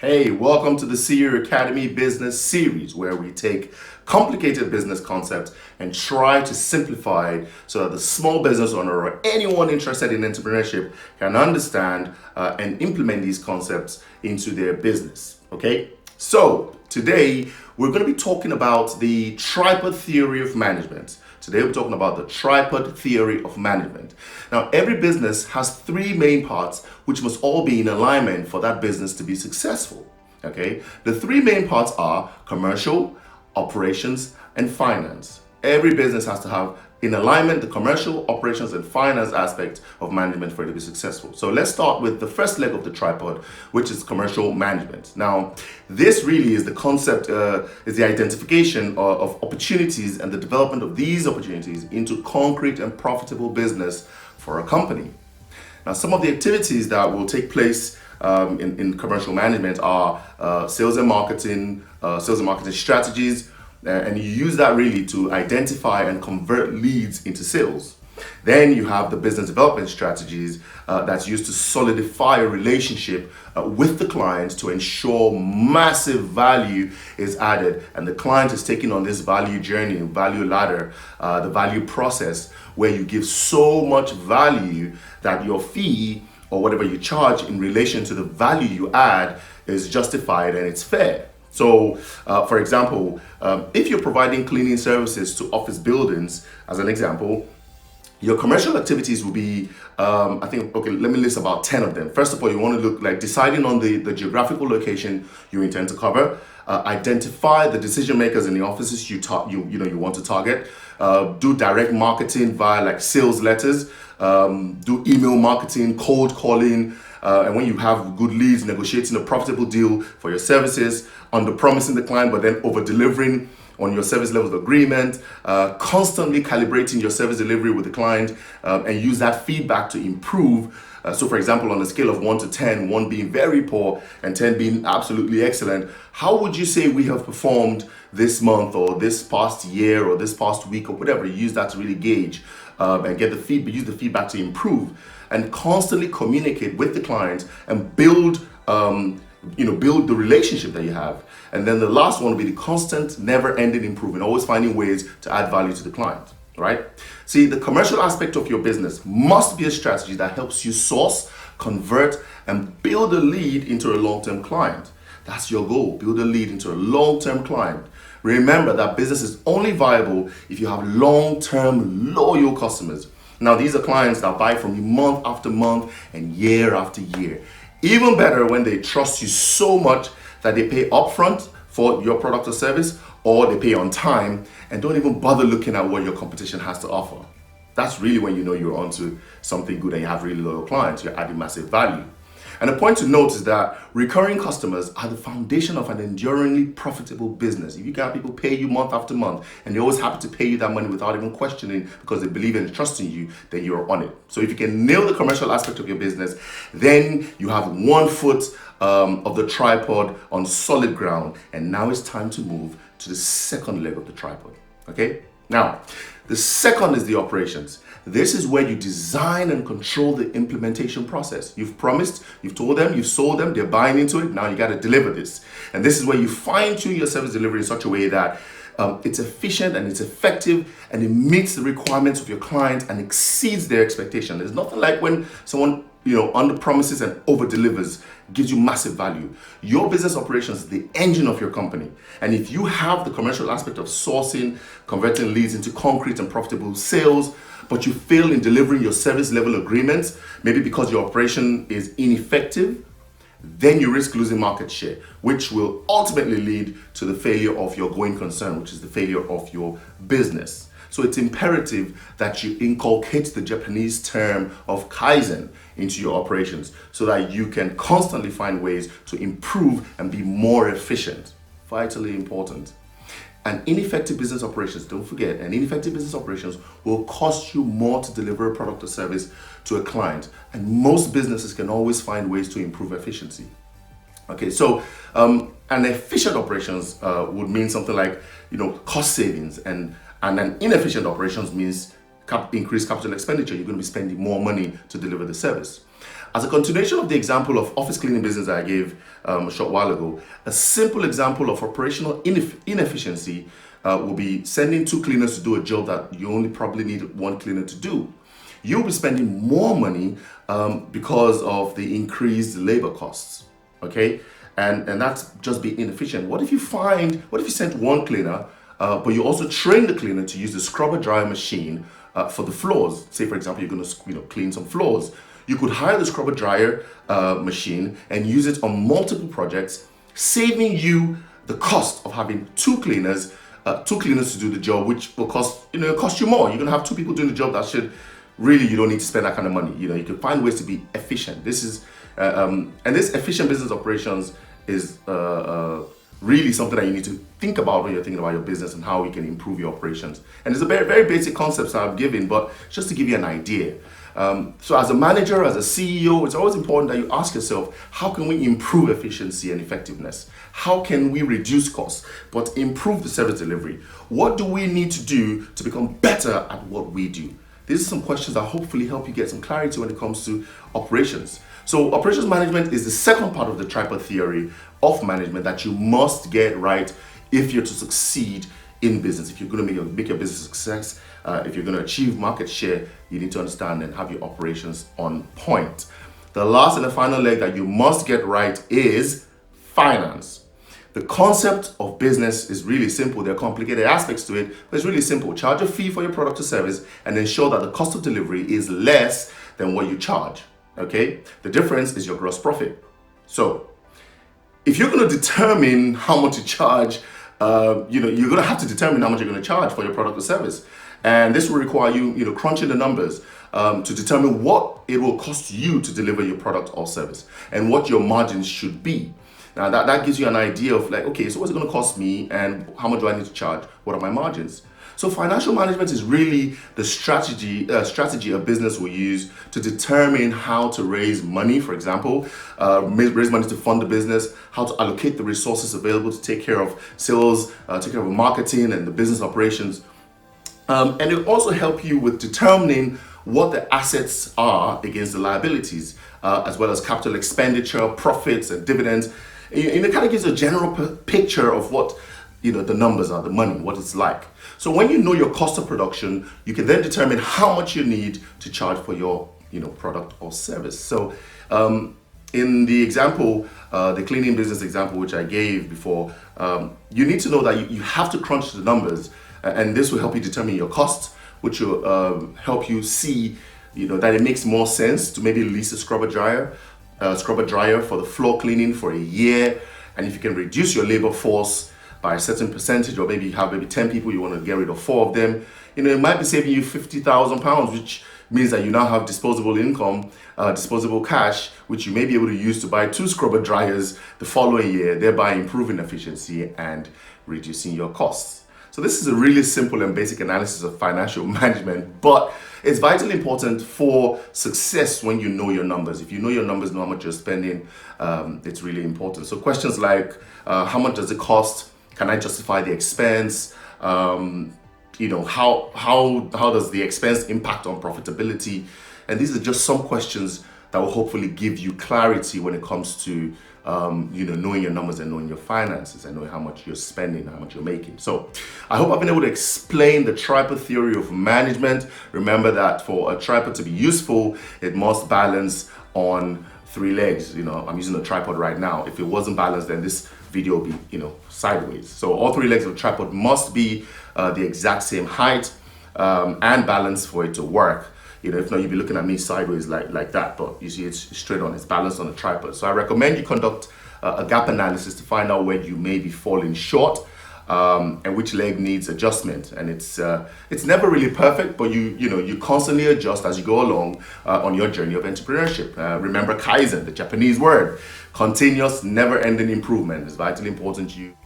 Hey, welcome to the CEO Academy Business Series, where we take complicated business concepts and try to simplify it so that the small business owner or anyone interested in entrepreneurship can understand and implement these concepts into their business. Okay, so today we're going to be talking about the tripod theory of management. Today we're talking about the tripod theory of management. Now, every business has three main parts which must all be in alignment for that business to be successful. Okay? The three main parts are commercial, operations, and finance. Every business has to have in alignment the commercial, operations, and finance aspect of management for it to be successful. So let's start with the first leg of the tripod, which is commercial management. Now, this really is the concept, is the identification of opportunities and the development of these opportunities into concrete and profitable business for a company. Now, some of the activities that will take place in commercial management are sales and marketing strategies, and you use that really to identify and convert leads into sales. Then you have the business development strategies that's used to solidify a relationship with the client to ensure massive value is added, and the client is taking on this value journey, value ladder, the value process, where you give so much value that your fee or whatever you charge in relation to the value you add is justified and it's fair. So, for example, if you're providing cleaning services to office buildings, as an example, your commercial activities will be, let me list about 10 of them. First of all, you want to look like deciding on the geographical location you intend to cover, identify the decision makers in the offices you want to target, do direct marketing via like sales letters, do email marketing, cold calling, and when you have good leads, negotiating a profitable deal for your services, under promising the client but then over delivering on your service levels agreement, constantly calibrating your service delivery with the client, and use that feedback to improve. So for example, on a scale of 1 to 10, 1 being very poor and 10 being absolutely excellent, how would you say we have performed this month or this past year or this past week or whatever? Use that to really gauge and get the feedback, use the feedback to improve, and constantly communicate with the client and build the relationship that you have. And then the last one will be the constant, never-ending improvement, always finding ways to add value to the client, right? See, the commercial aspect of your business must be a strategy that helps you source, convert, and build a lead into a long-term client. That's your goal, build a lead into a long-term client. Remember that business is only viable if you have long-term, loyal customers. Now, these are clients that buy from you month after month and year after year. Even better when they trust you so much that they pay upfront for your product or service, or they pay on time and don't even bother looking at what your competition has to offer. That's really when you know you're onto something good and you have really loyal clients, you're adding massive value. And the point to note is that recurring customers are the foundation of an enduringly profitable business. If you can have people pay you month after month and they're always happy to pay you that money without even questioning because they believe and trust in you, then you're on it. So if you can nail the commercial aspect of your business, then you have 1 foot of the tripod on solid ground. And now it's time to move to the second leg of the tripod. Okay? Now, the second is the operations. This is where you design and control the implementation process. You've promised, you've told them, you've sold them, they're buying into it. Now you got to deliver this. And this is where you fine tune your service delivery in such a way that it's efficient and it's effective and it meets the requirements of your client and exceeds their expectation. There's nothing like when someone under promises and over delivers, gives you massive value. Your business operations is the engine of your company. And if you have the commercial aspect of sourcing, converting leads into concrete and profitable sales, but you fail in delivering your service level agreements, maybe because your operation is ineffective, then you risk losing market share, which will ultimately lead to the failure of your going concern, which is the failure of your business. So it's imperative that you inculcate the Japanese term of Kaizen into your operations so that you can constantly find ways to improve and be more efficient. Vitally important. And ineffective business operations, don't forget, and ineffective business operations will cost you more to deliver a product or service to a client. And most businesses can always find ways to improve efficiency. Okay, so an efficient operations would mean something like, cost savings, and an inefficient operations means increased capital expenditure. You're going to be spending more money to deliver the service. As a continuation of the example of office cleaning business that I gave a short while ago, a simple example of operational inefficiency will be sending 2 cleaners to do a job that you only probably need 1 cleaner to do. You'll be spending more money because of the increased labor costs, okay? And that's just being inefficient. What if you sent 1 cleaner, but you also train the cleaner to use the scrubber dryer machine for the floors? Say, for example, you're going to clean some floors. You could hire the scrubber dryer machine and use it on multiple projects, saving you the cost of having 2 cleaners to do the job, which will cost you more. You're going to have 2 people doing the job that should really, you don't need to spend that kind of money. You can find ways to be efficient. This is and this efficient business operations is really something that you need to think about when you're thinking about your business and how you can improve your operations. And it's a very, very basic concepts I've given, but just to give you an idea. So as a manager, as a CEO, it's always important that you ask yourself, how can we improve efficiency and effectiveness? How can we reduce costs, but improve the service delivery? What do we need to do to become better at what we do? These are some questions that hopefully help you get some clarity when it comes to operations. So operations management is the second part of the tripod theory of management that you must get right if you're to succeed in business. If you're going to make your business a success, if you're going to achieve market share, you need to understand and have your operations on point. The last and the final leg that you must get right is finance. The concept of business is really simple. There are complicated aspects to it, but it's really simple. Charge a fee for your product or service and ensure that the cost of delivery is less than what you charge. Okay? The difference is your gross profit. So, if you're going to determine how much to charge, you're going to have to determine how much you're going to charge for your product or service. And this will require you, crunching the numbers to determine what it will cost you to deliver your product or service and what your margins should be. Now that gives you an idea of like, okay, so what's it going to cost me and how much do I need to charge? What are my margins? So financial management is really the strategy a business will use to determine how to raise money, for example, raise money to fund the business, how to allocate the resources available to take care of sales, take care of marketing and the business operations. And it will also help you with determining what the assets are against the liabilities, as well as capital expenditure, profits and dividends. It kind of gives a general picture of what the numbers are, the money, what it's like. So when you know your cost of production, you can then determine how much you need to charge for your product or service. So in the example, the cleaning business example which I gave before, you need to know that you have to crunch the numbers, and this will help you determine your costs, which will help you see that it makes more sense to maybe lease a scrubber dryer for the floor cleaning for a year. And if you can reduce your labor force by a certain percentage, or maybe you have 10 people, you want to get rid of 4 of them, it might be saving you £50,000, which means that you now have disposable income, disposable cash, which you may be able to use to buy 2 scrubber dryers the following year, thereby improving efficiency and reducing your costs. So this is a really simple and basic analysis of financial management, but it's vitally important for success when you know your numbers. If you know your numbers, know how much you're spending, it's really important. So questions like, how much does it cost? Can I justify the expense? How does the expense impact on profitability? And these are just some questions that will hopefully give you clarity when it comes to knowing your numbers and knowing your finances and knowing how much you're spending, how much you're making. So I hope I've been able to explain the tripod theory of management. Remember that for a tripod to be useful, it must balance on 3 legs. I'm using a tripod right now. If it wasn't balanced, then this video will be, sideways. So all 3 legs of the tripod must be the exact same height and balance for it to work. If not, you'd be looking at me sideways like that, but you see it's straight on, it's balanced on the tripod. So I recommend you conduct a gap analysis to find out where you may be falling short and which leg needs adjustment. And it's never really perfect, but you constantly adjust as you go along on your journey of entrepreneurship. Remember Kaizen, the Japanese word, continuous, never-ending improvement is vitally important to you.